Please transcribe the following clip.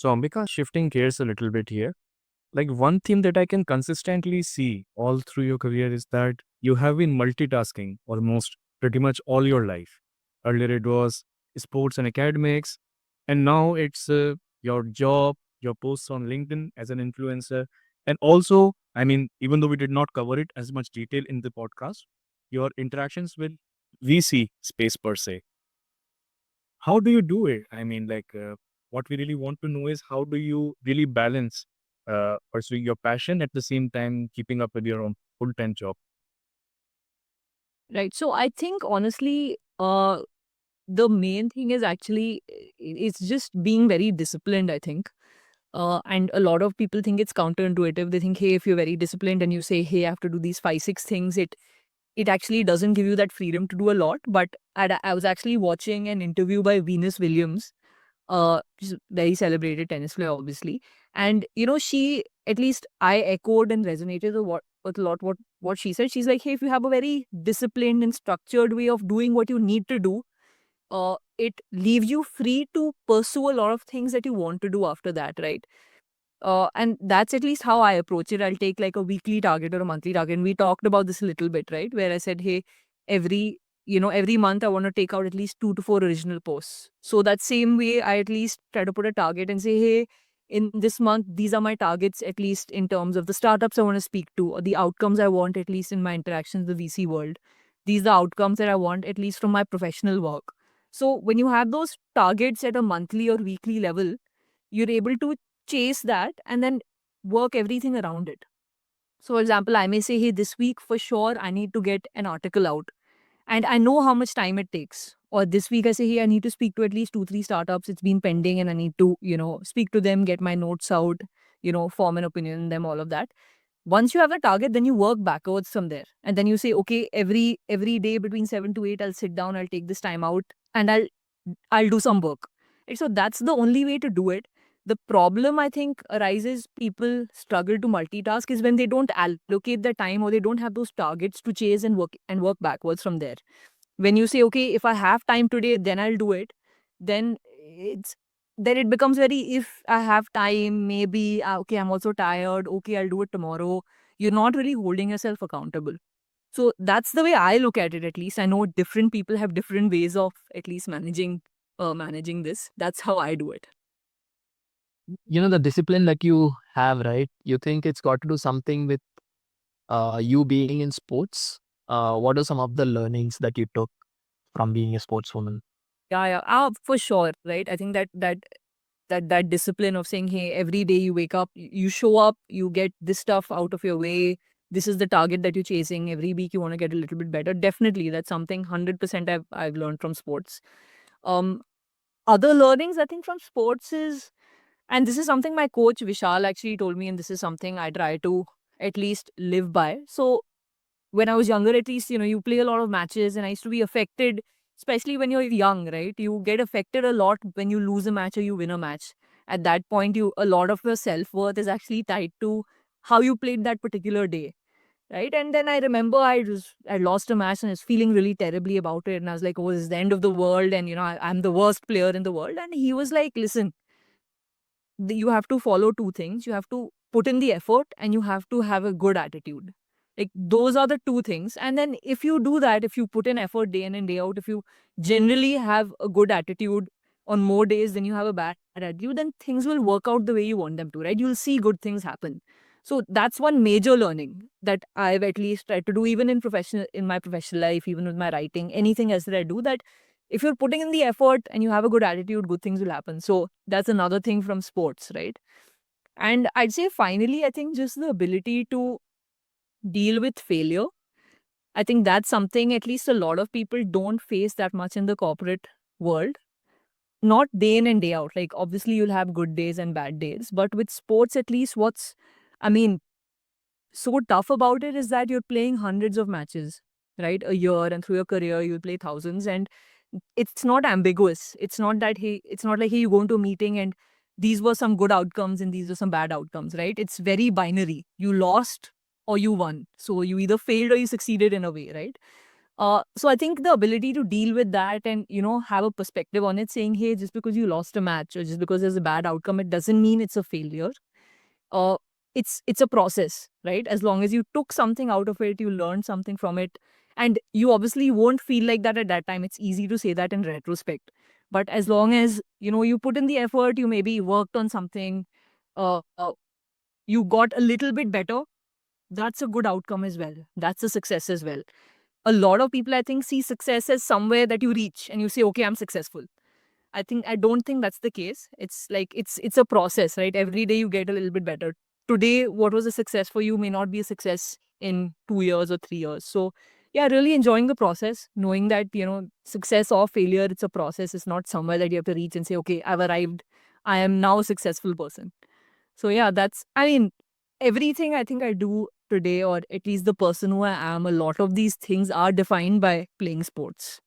So, Ambika, shifting gears a little bit here. Like one theme that I can consistently see all through your career is that you have been multitasking almost pretty much all your life. Earlier it was sports and academics, and now it's your job, your posts on LinkedIn as an influencer, and also, I mean, even though we did not cover it as much detail in the podcast, your interactions with VC space per se. How do you do it? I mean, what we really want to know is how do you really balance pursuing your passion at the same time keeping up with your own full-time job? Right. So I think honestly, the main thing is actually it's just being very disciplined, I think. And a lot of people think it's counterintuitive. They think, hey, if you're very disciplined and you say, hey, I have to do these five, six things, it actually doesn't give you that freedom to do a lot. But I was actually watching an interview by Venus Williams, she's a very celebrated tennis player, obviously. And she, at least I echoed and resonated with a lot what she said. She's like, hey, if you have a very disciplined and structured way of doing what you need to do, it leaves you free to pursue a lot of things that you want to do after that, right? And that's at least how I approach it. I'll take like a weekly target or a monthly target. And we talked about this a little bit, right? Where I said, hey, every every month I want to take out at least 2 to 4 original posts. So that same way, I at least try to put a target and say, hey, in this month, these are my targets, at least in terms of the startups I want to speak to, or the outcomes I want, at least in my interactions with the VC world. These are the outcomes that I want, at least from my professional work. So when you have those targets at a monthly or weekly level, you're able to chase that and then work everything around it. So, for example, I may say, hey, this week for sure, I need to get an article out and I know how much time it takes. Or this week, I say, hey, I need to speak to at least 2, 3 startups. It's been pending and I need to, speak to them, get my notes out, form an opinion on them, all of that. Once you have a target, then you work backwards from there. And then you say, okay, every day between 7 to 8, I'll sit down, I'll take this time out and I'll do some work. Right? So that's the only way to do it. The problem I think arises people struggle to multitask is when they don't allocate the time or they don't have those targets to chase and work backwards from there. When you say, okay, if I have time today, then I'll do it, then it becomes very, if I have time, maybe okay, I'm also tired, okay, I'll do it tomorrow. You're not really holding yourself accountable. So that's the way I look at it. At least I know different people have different ways of at least managing this. That's how I do it. The discipline that you have, right? You think it's got to do something with you being in sports. What are some of the learnings that you took from being a sportswoman? Yeah, yeah. For sure, right? I think that discipline of saying, hey, every day you wake up, you show up, you get this stuff out of your way. This is the target that you're chasing. Every week you want to get a little bit better. Definitely, that's something 100% I've learned from sports. Um, Other learnings I think from sports is, and this is something my coach Vishal actually told me, and this is something I try to at least live by. So when I was younger, at least, you play a lot of matches and I used to be affected, especially when you're young, right? You get affected a lot when you lose a match or you win a match. At that point, a lot of your self-worth is actually tied to how you played that particular day. Right. And then I remember I lost a match and I was feeling really terribly about it. And I was like, oh, this is the end of the world. And, I'm the worst player in the world. And he was like, listen, you have to follow two things. You have to put in the effort and you have to have a good attitude. Like those are the two things. And then if you do that, if you put in effort day in and day out, if you generally have a good attitude on more days than you have a bad attitude, then things will work out the way you want them to, right? You'll see good things happen. So that's one major learning that I've at least tried to do, even in my professional life, even with my writing, anything else that I do, that if you're putting in the effort and you have a good attitude, good things will happen. So that's another thing from sports, right? And I'd say finally, I think just the ability to deal with failure. I think that's something at least a lot of people don't face that much in the corporate world. Not day in and day out. Like obviously you'll have good days and bad days, but with sports, at least I mean, so tough about it is that you're playing hundreds of matches, right? A year, and through your career, you'll play thousands. And it's not ambiguous. It's not like, hey, you go into a meeting and these were some good outcomes and these were some bad outcomes, right? It's very binary. You lost or you won. So you either failed or you succeeded in a way, right? So I think the ability to deal with that and, have a perspective on it, saying, hey, just because you lost a match or just because there's a bad outcome, it doesn't mean it's a failure. Uh, it's a process, right? As long as you took something out of it, you learned something from it, and you obviously won't feel like that at that time. It's easy to say that in retrospect, but as long as you put in the effort, you maybe worked on something, uh, uh, you got a little bit better. That's a good outcome as well. That's a success as well. A lot of people, I think, see success as somewhere that you reach and you say, okay, I'm successful. I don't think that's the case. It's like it's a process, right? Every day you get a little bit better. Today, what was a success for you may not be a success in 2 years or 3 years. So yeah, really enjoying the process, knowing that, success or failure, it's a process. It's not somewhere that you have to reach and say, okay, I've arrived. I am now a successful person. So yeah, everything I think I do today, or at least the person who I am, a lot of these things are defined by playing sports.